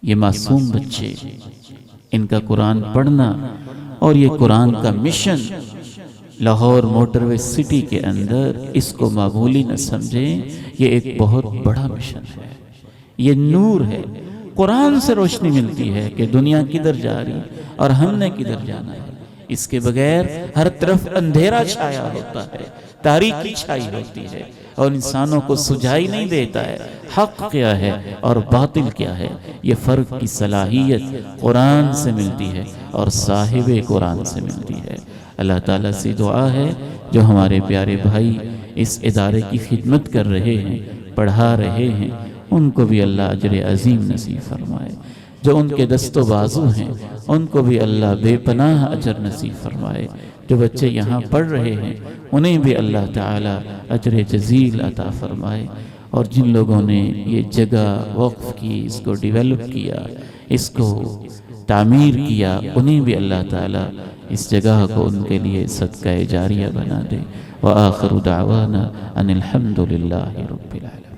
یہ معصوم بچے، ان کا قرآن پڑھنا اور یہ قرآن کا مشن لاہور موٹر وے سٹی کے اندر، اس کو معمولی نہ سمجھیں، یہ ایک بہت بڑا مشن ہے، یہ نور ہے۔ قرآن سے روشنی ملتی ہے کہ دنیا کدھر جا رہی اور ہم نے کدھر جانا ہے۔ اس کے بغیر ہر طرف اندھیرا چھایا ہوتا ہے، تاریکی چھائی ہوتی ہے، اور انسانوں کو سجائی نہیں دیتا ہے حق کیا ہے اور باطل کیا ہے۔ یہ فرق کی صلاحیت قرآن سے ملتی ہے اور صاحب قرآن سے ملتی ہے۔ اللہ تعالیٰ سے دعا ہے جو ہمارے پیارے بھائی اس ادارے کی خدمت کر رہے ہیں، پڑھا رہے ہیں، ان کو بھی اللہ اجر عظیم نصیب فرمائے۔ جو ان کے دست و بازو ہیں ان کو بھی اللہ بے پناہ اجر نصیب فرمائے۔ جو بچے یہاں پڑھ رہے ہیں انہیں بھی اللہ تعالی اجر جزیل عطا فرمائے، اور جن لوگوں نے یہ جگہ وقف کی، اس کو ڈیولپ کیا، اس کو تعمیر کیا، انہیں بھی اللہ تعالیٰ اس جگہ کو ان کے لیے صدقہ جاریہ بنا دے۔ وآخر دعوانا ان الحمد للہ رب العالمین۔